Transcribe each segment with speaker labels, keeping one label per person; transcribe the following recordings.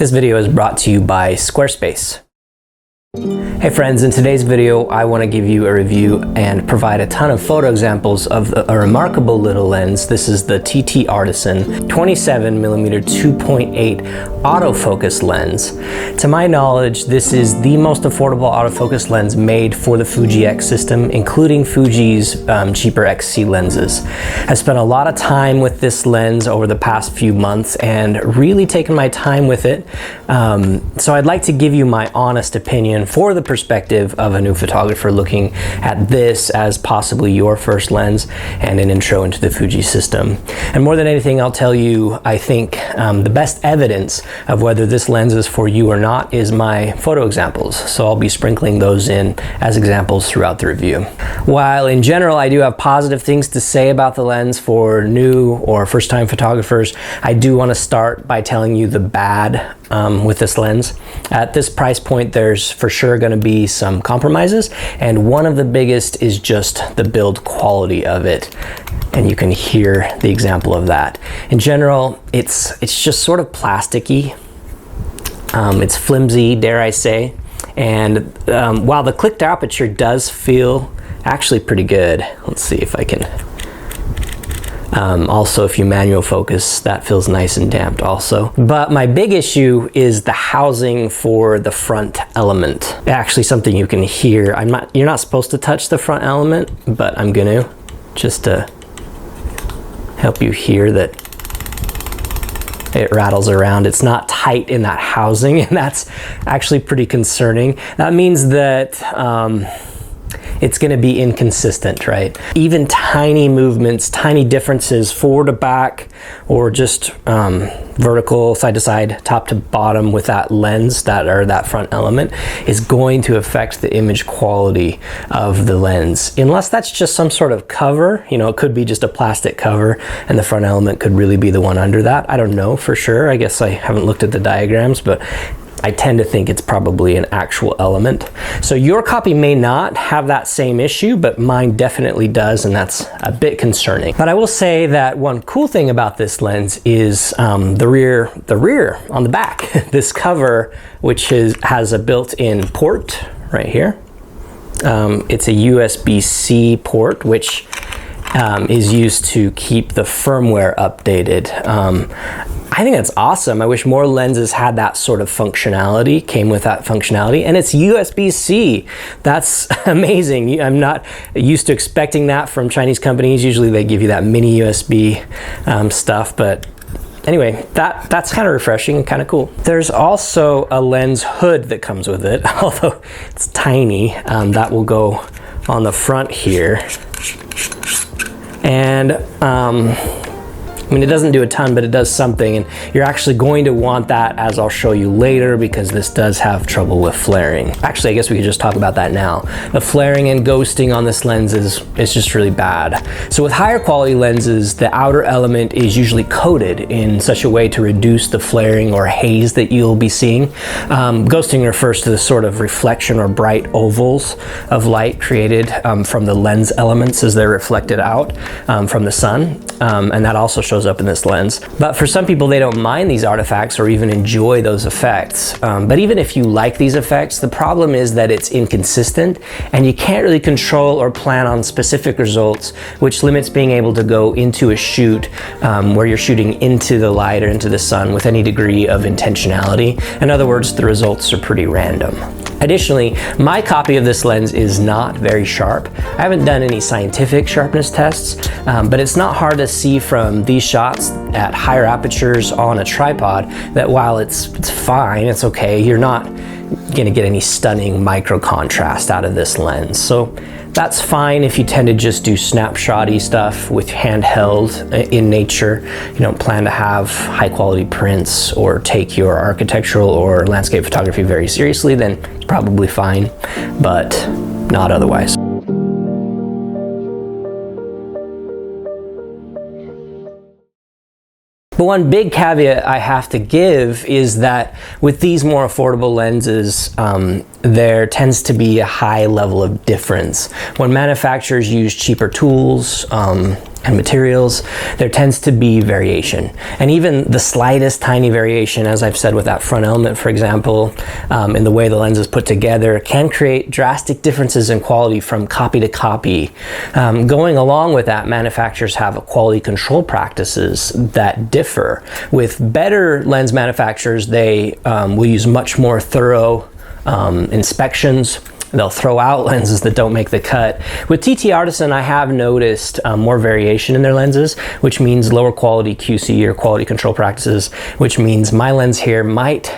Speaker 1: This video is brought to you by Squarespace. Hey friends, in today's video I want to give you a review and provide a ton of photo examples of a remarkable little lens. This is the TT Artisan 27mm 2.8 autofocus lens. To my knowledge, this is the most affordable autofocus lens made for the Fuji X system, including Fuji's cheaper XC lenses. I spent a lot of time with this lens over the past few months and really taken my time with it. So I'd like to give you my honest opinion for the perspective of a new photographer looking at this as possibly your first lens and an intro into the Fuji system. And more than anything, I'll tell you, I think the best evidence of whether this lens is for you or not is my photo examples. So I'll be sprinkling those in as examples throughout the review. While in general I do have positive things to say about the lens for new or first-time photographers, I do want to start by telling you the bad with this lens. At this price point, there's for sure going to be some compromises, and one of the biggest is just the build quality of it. And you can hear the example of that. In general, it's just sort of plasticky. It's flimsy, dare I say. And while the clicked aperture does feel actually pretty good, let's see if I can. Also, if you manual focus, that feels nice and damped also. But my big issue is the housing for the front element. Actually, something you can hear. You're not supposed to touch the front element, but I'm gonna, just to help you hear that it rattles around. It's not tight in that housing, and that's actually pretty concerning. That means that it's going to be inconsistent, right? Even tiny movements, tiny differences forward to back, or just vertical, side to side, top to bottom with that lens, that front element, is going to affect the image quality of the lens. Unless that's just some sort of cover, you know, it could be just a plastic cover and the front element could really be the one under that. I don't know for sure. I guess I haven't looked at the diagrams, but I tend to think it's probably an actual element. So your copy may not have that same issue, but mine definitely does, and that's a bit concerning. But I will say that one cool thing about this lens is the rear on the back. This cover, which has a built-in port right here. It's a USB-C port, which is used to keep the firmware updated. I think that's awesome. I wish more lenses had that sort of functionality, came with that functionality, and it's USB-C. That's amazing. I'm not used to expecting that from Chinese companies. Usually they give you that mini USB stuff, but anyway, that's kind of refreshing and kind of cool. There's also a lens hood that comes with it, although it's tiny. That will go on the front here. And I mean, it doesn't do a ton, but it does something, and you're actually going to want that, as I'll show you later, because this does have trouble with flaring. Actually, I guess we could just talk about that now. The flaring and ghosting on this lens is just really bad. So with higher quality lenses, the outer element is usually coated in such a way to reduce the flaring or haze that you'll be seeing. Ghosting refers to the sort of reflection or bright ovals of light created from the lens elements as they're reflected out from the sun, and that also shows up in this lens. But for some people, they don't mind these artifacts or even enjoy those effects. But even if you like these effects, the problem is that it's inconsistent and you can't really control or plan on specific results, which limits being able to go into a shoot where you're shooting into the light or into the sun with any degree of intentionality. In other words, the results are pretty random. Additionally, my copy of this lens is not very sharp. I haven't done any scientific sharpness tests, but it's not hard to see from these shots at higher apertures on a tripod that while it's fine, it's okay, you're not gonna get any stunning micro contrast out of this lens. So that's fine if you tend to just do snapshotty stuff with handheld in nature. You don't plan to have high quality prints or take your architectural or landscape photography very seriously, then it's probably fine, but not otherwise. But one big caveat I have to give is that with these more affordable lenses, there tends to be a high level of difference. When manufacturers use cheaper tools, and materials, there tends to be variation. And even the slightest tiny variation, as I've said with that front element, for example, in the way the lens is put together, can create drastic differences in quality from copy to copy. Going along with that, manufacturers have quality control practices that differ. With better lens manufacturers, they will use much more thorough inspections. They'll throw out lenses that don't make the cut. With TT Artisan, I have noticed more variation in their lenses, which means lower quality QC or quality control practices, which means my lens here might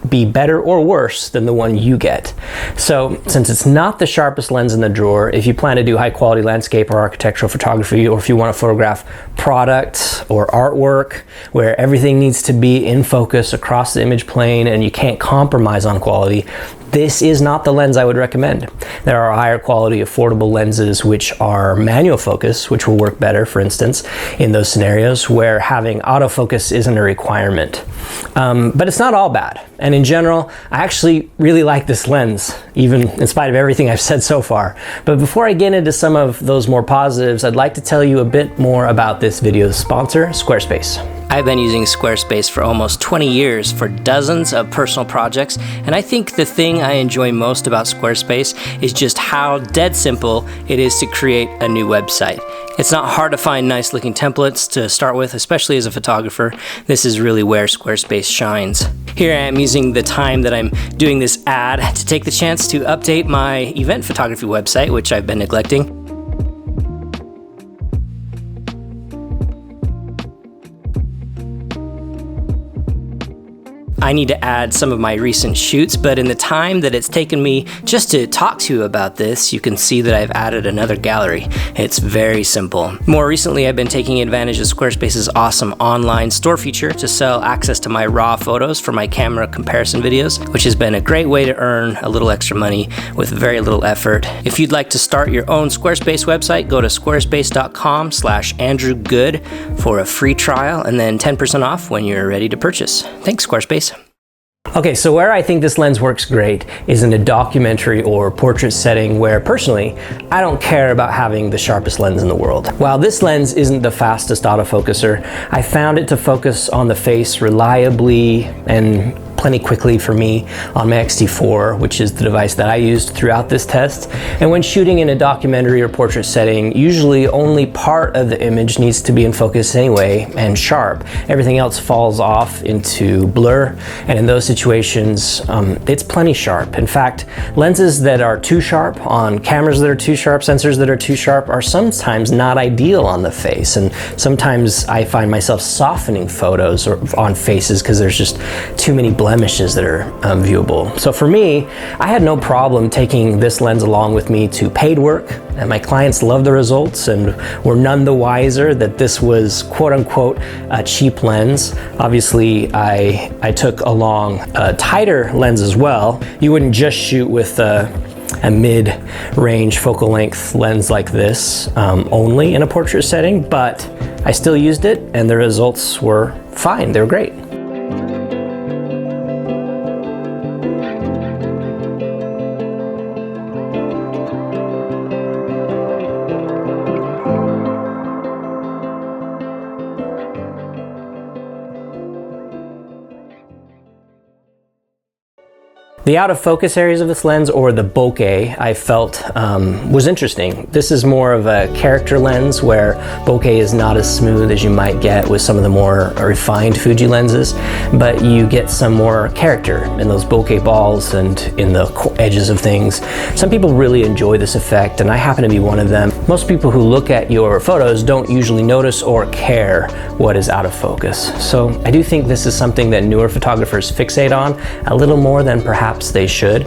Speaker 1: be better or worse than the one you get. So since it's not the sharpest lens in the drawer, if you plan to do high quality landscape or architectural photography, or if you want to photograph products or artwork where everything needs to be in focus across the image plane and you can't compromise on quality, this is not the lens I would recommend. There are higher quality, affordable lenses which are manual focus, which will work better, for instance, in those scenarios where having autofocus isn't a requirement. But it's not all bad. And in general, I actually really like this lens, even in spite of everything I've said so far. But before I get into some of those more positives, I'd like to tell you a bit more about this video's sponsor, Squarespace. I've been using Squarespace for almost 20 years for dozens of personal projects, and I think the thing I enjoy most about Squarespace is just how dead simple it is to create a new website. It's not hard to find nice looking templates to start with, especially as a photographer. This is really where Squarespace shines. Here I am using the time that I'm doing this ad to take the chance to update my event photography website, which I've been neglecting. I need to add some of my recent shoots, but in the time that it's taken me just to talk to you about this, you can see that I've added another gallery. It's very simple. More recently, I've been taking advantage of Squarespace's awesome online store feature to sell access to my raw photos for my camera comparison videos, which has been a great way to earn a little extra money with very little effort. If you'd like to start your own Squarespace website, go to squarespace.com/AndrewGood for a free trial and then 10% off when you're ready to purchase. Thanks, Squarespace. Okay, so where I think this lens works great is in a documentary or portrait setting where, personally, I don't care about having the sharpest lens in the world. While this lens isn't the fastest autofocuser, I found it to focus on the face reliably and plenty quickly for me on my X-T4, which is the device that I used throughout this test. And when shooting in a documentary or portrait setting, usually only part of the image needs to be in focus anyway and sharp. Everything else falls off into blur, and in those situations, it's plenty sharp. In fact, lenses that are too sharp on cameras that are too sharp, sensors that are too sharp, are sometimes not ideal on the face. And sometimes I find myself softening photos or on faces because there's just too many blemishes that are viewable. So for me, I had no problem taking this lens along with me to paid work, and my clients loved the results and were none the wiser that this was quote unquote a cheap lens. Obviously, I took along a tighter lens as well. You wouldn't just shoot with a mid-range focal length lens like this only in a portrait setting, but I still used it and the results were fine. They were great. The out of focus areas of this lens, or the bokeh, I felt was interesting. This is more of a character lens where bokeh is not as smooth as you might get with some of the more refined Fuji lenses, but you get some more character in those bokeh balls and in the edges of things. Some people really enjoy this effect, and I happen to be one of them. Most people who look at your photos don't usually notice or care what is out of focus. So I do think this is something that newer photographers fixate on a little more than perhaps they should.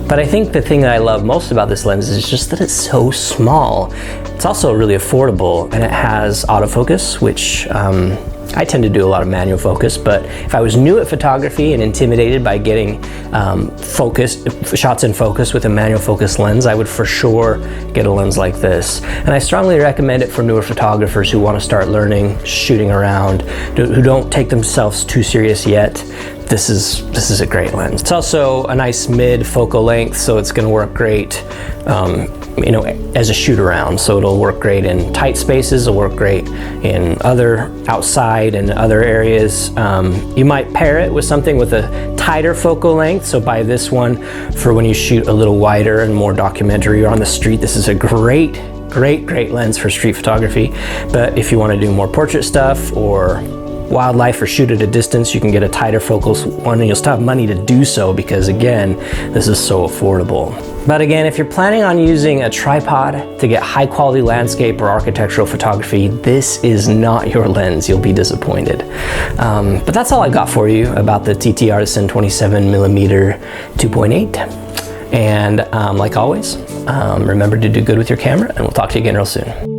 Speaker 1: But I think the thing that I love most about this lens is just that it's so small. It's also really affordable, and it has autofocus, which I tend to do a lot of manual focus, but if I was new at photography and intimidated by getting shots in focus with a manual focus lens, I would for sure get a lens like this. And I strongly recommend it for newer photographers who want to start learning, shooting around, who don't take themselves too serious yet. This is a great lens. It's also a nice mid focal length, so it's going to work great you know, as a shoot around. So it'll work great in tight spaces, it'll work great in outside and other areas. You might pair it with something with a tighter focal length. So buy this one for when you shoot a little wider and more documentary or on the street. This is a great lens for street photography. But if you want to do more portrait stuff or wildlife or shoot at a distance, you can get a tighter focal one, and you'll still have money to do so because, again, this is so affordable. But again, if you're planning on using a tripod to get high quality landscape or architectural photography, this is not your lens. You'll be disappointed. But that's all I got for you about the TT Artisan 27mm 2.8. And like always, remember to do good with your camera, and we'll talk to you again real soon.